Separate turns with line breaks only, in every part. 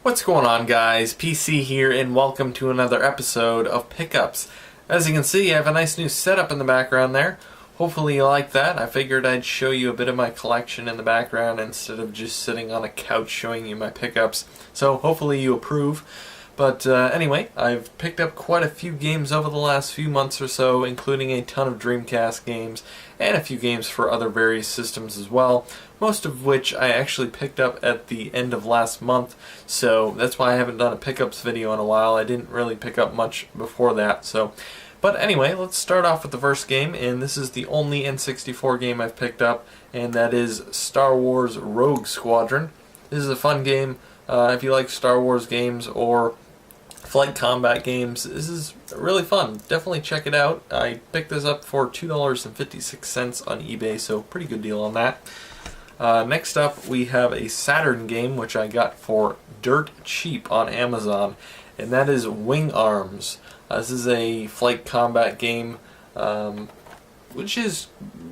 What's going on, guys? PC here, and welcome to another episode of Pickups. As you can see, I have a nice new setup in the background there. Hopefully you like that. I figured I'd show you a bit of my collection in the background instead of just sitting on a couch showing you my pickups. So hopefully you approve. But anyway, I've picked up quite a few games over the last few months or so, including a ton of Dreamcast games and a few games for other various systems as well, most of which I actually picked up at the end of last month, so that's why I haven't done a pickups video in a while. I didn't really pick up much before that. But anyway, let's start off with the first game, and this is the only N64 game I've picked up, and that is Star Wars Rogue Squadron. This is a fun game. If you like Star Wars games or flight combat games, this is really fun. Definitely check it out. I picked this up for $2.56 on eBay, so pretty good deal on that. Next up, we have a Saturn game, which I got for dirt cheap on Amazon, and that is Wing Arms. This is a flight combat game, which is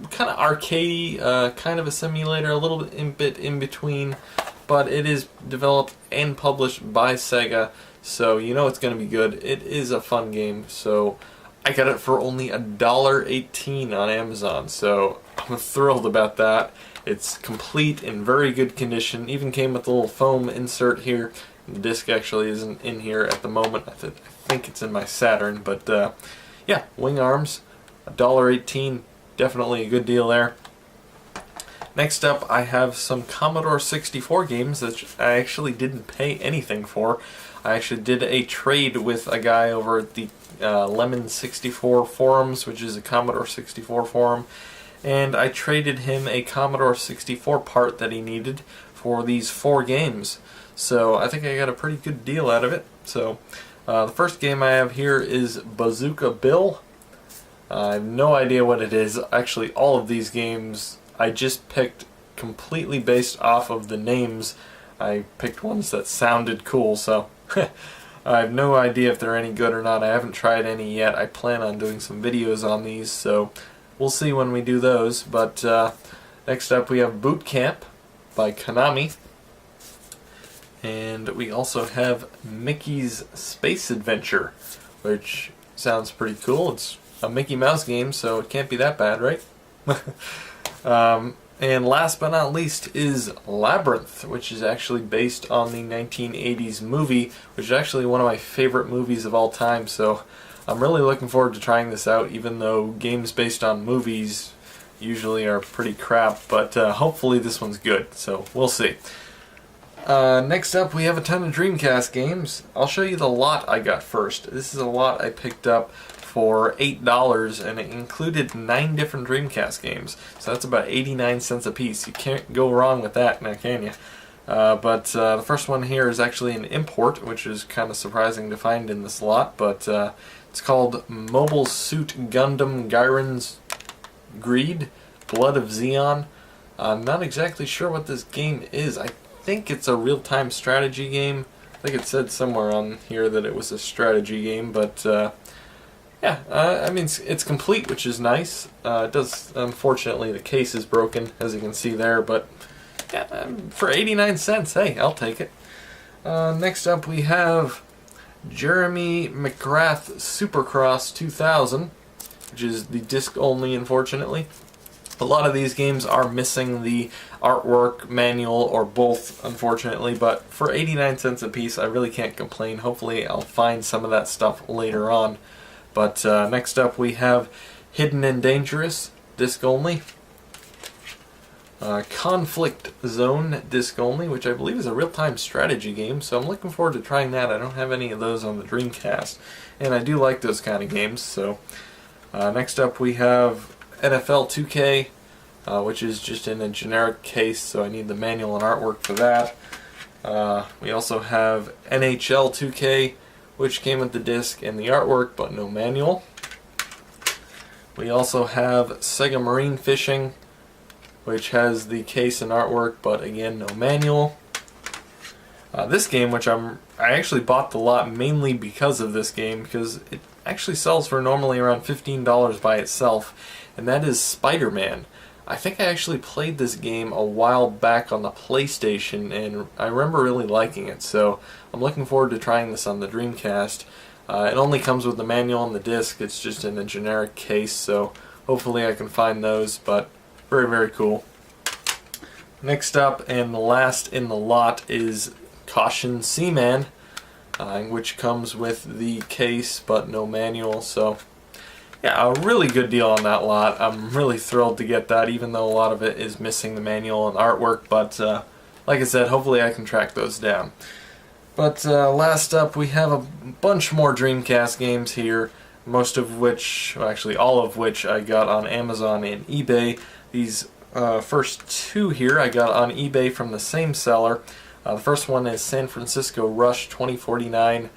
kind of arcadey, kind of a simulator, a little bit in between, but it is developed and published by Sega, so you know it's going to be good. It is a fun game, so I got it for only $1.18 on Amazon, so I'm thrilled about that. It's complete, in very good condition. Even came with a little foam insert here. The disc actually isn't in here at the moment. I think it's in my Saturn, but yeah, Wing Arms, $1.18, definitely a good deal there. Next up, I have some Commodore 64 games that I actually didn't pay anything for. I actually did a trade with a guy over at the Lemon 64 forums, which is a Commodore 64 forum, and I traded him a Commodore 64 part that he needed for these 4 games. So I think I got a pretty good deal out of it. So the first game I have here is Bazooka Bill. I have no idea what it is. Actually, all of these games I just picked completely based off of the names. I picked ones that sounded cool, so I have no idea if they're any good or not. I haven't tried any yet. I plan on doing some videos on these, so we'll see when we do those. But next up we have Boot Camp by Konami. And we also have Mickey's Space Adventure, which sounds pretty cool. It's a Mickey Mouse game, so it can't be that bad, right? And last but not least is Labyrinth, which is actually based on the 1980s movie, which is actually one of my favorite movies of all time, so I'm really looking forward to trying this out, even though games based on movies usually are pretty crap, but hopefully this one's good, so we'll see. Next up, we have a ton of Dreamcast games. I'll show you the lot I got first. This is a lot I picked up for $8, and it included 9 different Dreamcast games. So that's about 89 cents a piece. You can't go wrong with that, now can you? But the first one here is actually an import, which is kind of surprising to find in this lot, but it's called Mobile Suit Gundam Gyron's Greed, Blood of Zeon. I'm not exactly sure what this game is. I think it's a real-time strategy game. I think it said somewhere on here that it was a strategy game, but yeah, I mean, it's complete, which is nice. It does, unfortunately, the case is broken, as you can see there, but yeah, for 89 cents, hey, I'll take it. Next up, we have Jeremy McGrath Supercross 2000, which is the disc only, unfortunately. A lot of these games are missing the artwork, manual, or both, unfortunately, but for 89 cents a piece, I really can't complain. Hopefully, I'll find some of that stuff later on. But next up we have Hidden and Dangerous, disc only. Conflict Zone, disc only, which I believe is a real-time strategy game, so I'm looking forward to trying that. I don't have any of those on the Dreamcast, and I do like those kind of games. So next up we have NFL 2K, which is just in a generic case, so I need the manual and artwork for that. We also have NHL 2K, which came with the disc and the artwork, but no manual. We also have Sega Marine Fishing, which has the case and artwork, but again, no manual. This game, which I actually bought the lot mainly because of this game, because it actually sells for normally around $15 by itself, and that is Spider-Man. I think I actually played this game a while back on the PlayStation, and I remember really liking it, so I'm looking forward to trying this on the Dreamcast. It only comes with the manual and the disc. It's just in a generic case, so hopefully I can find those, but very, very cool. Next up and last in the lot is Caution Seaman, which comes with the case but no manual, so yeah, a really good deal on that lot. I'm really thrilled to get that, even though a lot of it is missing the manual and artwork, but like I said, hopefully I can track those down. But last up, we have a bunch more Dreamcast games here, most of which, well, actually all of which I got on Amazon and eBay. These first two here I got on eBay from the same seller. The first one is San Francisco Rush 2049.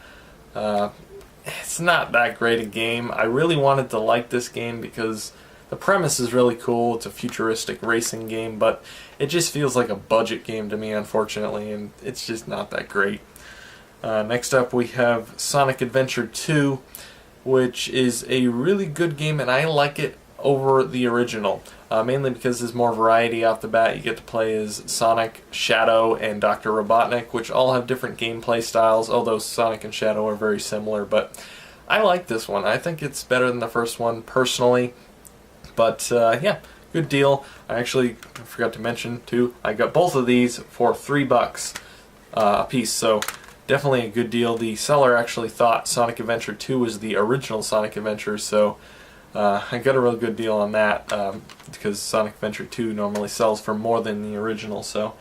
It's not that great a game. I really wanted to like this game because the premise is really cool. It's a futuristic racing game, but it just feels like a budget game to me, unfortunately, and it's just not that great. Next up we have Sonic Adventure 2, which is a really good game, and I like it over the original, mainly because there's more variety off the bat. You get to play as Sonic, Shadow, and Dr. Robotnik, which all have different gameplay styles, although Sonic and Shadow are very similar, but I like this one. I think it's better than the first one, personally, but yeah, good deal. I actually forgot to mention, too, I got both of these for $3 a piece, so definitely a good deal. The seller actually thought Sonic Adventure 2 was the original Sonic Adventure, so I got a real good deal on that because Sonic Adventure 2 normally sells for more than the original. So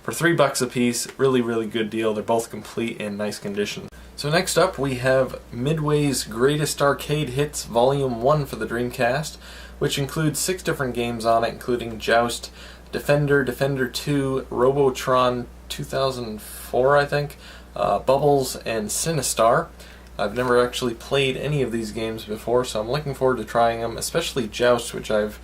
for $3 a piece, really, really good deal. They're both complete in nice condition. So next up we have Midway's Greatest Arcade Hits Volume 1 for the Dreamcast, which includes 6 different games on it, including Joust, Defender, Defender 2, Robotron 2004, I think, Bubbles, and Sinistar. I've never actually played any of these games before, so I'm looking forward to trying them, especially Joust, which I've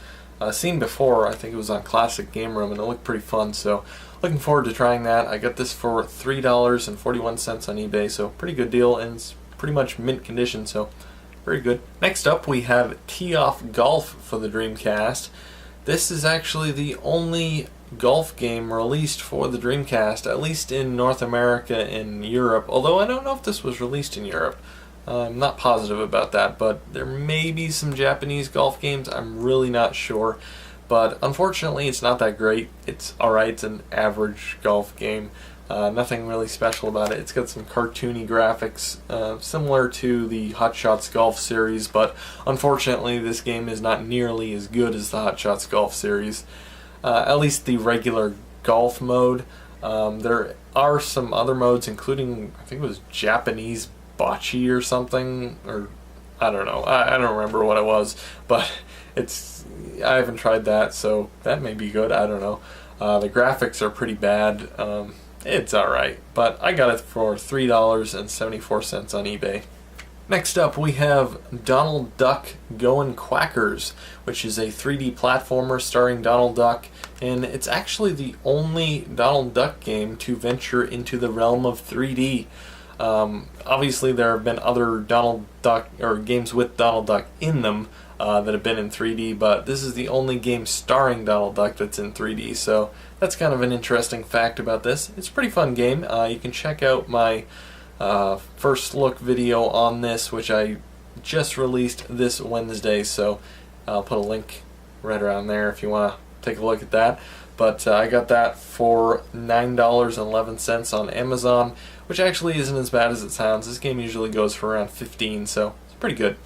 seen before. I think it was on Classic Game Room, and it looked pretty fun, so looking forward to trying that. I got this for $3.41 on eBay, so pretty good deal, and it's pretty much mint condition, so very good. Next up, we have Tee Off Golf for the Dreamcast. This is actually the only golf game released for the Dreamcast, at least in North America and Europe, although I don't know if this was released in Europe. I'm not positive about that, but there may be some Japanese golf games. I'm really not sure, but unfortunately it's not that great. It's alright, it's an average golf game. Nothing really special about it. It's got some cartoony graphics, similar to the Hot Shots Golf series, but unfortunately this game is not nearly as good as the Hot Shots Golf series. At least the regular golf mode. There are some other modes, including, I think it was Japanese bocce or something, or I don't know. I don't remember what it was, but I haven't tried that, so that may be good. I don't know. The graphics are pretty bad. It's alright, but I got it for $3.74 on eBay. Next up we have Donald Duck Goin' Quackers, which is a 3D platformer starring Donald Duck, and it's actually the only Donald Duck game to venture into the realm of 3D. Obviously there have been other Donald Duck, or games with Donald Duck in them, that have been in 3D, but this is the only game starring Donald Duck that's in 3D, so that's kind of an interesting fact about this. It's a pretty fun game. You can check out my first look video on this, which I just released this Wednesday, so I'll put a link right around there if you want to take a look at that. But I got that for $9.11 on Amazon, which actually isn't as bad as it sounds. This game usually goes for around $15, so it's pretty good.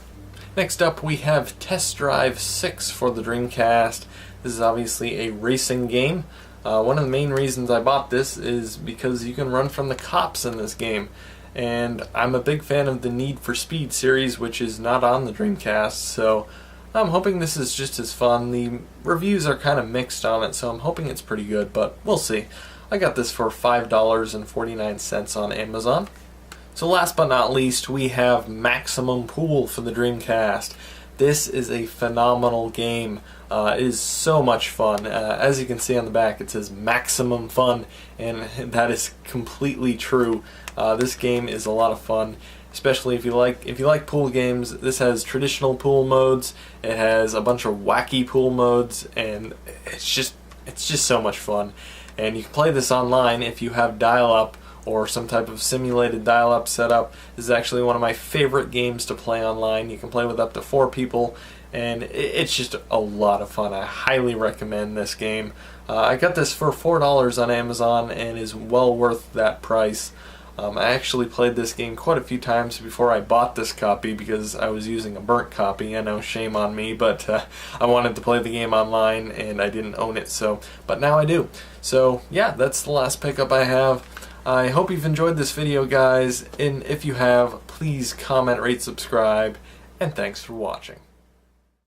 Next up we have Test Drive 6 for the Dreamcast. This is obviously a racing game. One of the main reasons I bought this is because you can run from the cops in this game. And I'm a big fan of the Need for Speed series, which is not on the Dreamcast, so I'm hoping this is just as fun. The reviews are kind of mixed on it, so I'm hoping it's pretty good, but we'll see. I got this for $5.49 on Amazon. So last but not least, we have Maximum Pool for the Dreamcast. This is a phenomenal game. It is so much fun. As you can see on the back, it says maximum fun, and that is completely true. This game is a lot of fun. especially if you like pool games. This has traditional pool modes, it has a bunch of wacky pool modes, and it's just so much fun. And you can play this online if you have dial-up or some type of simulated dial-up setup. This is actually one of my favorite games to play online. You can play with up to 4 people, and it's just a lot of fun. I highly recommend this game. I got this for $4 on Amazon and is well worth that price. I actually played this game quite a few times before I bought this copy because I was using a burnt copy. I know, shame on me, but I wanted to play the game online and I didn't own it, but now I do. So yeah, that's the last pickup I have. I hope you've enjoyed this video, guys, and if you have, please comment, rate, subscribe, and thanks for watching.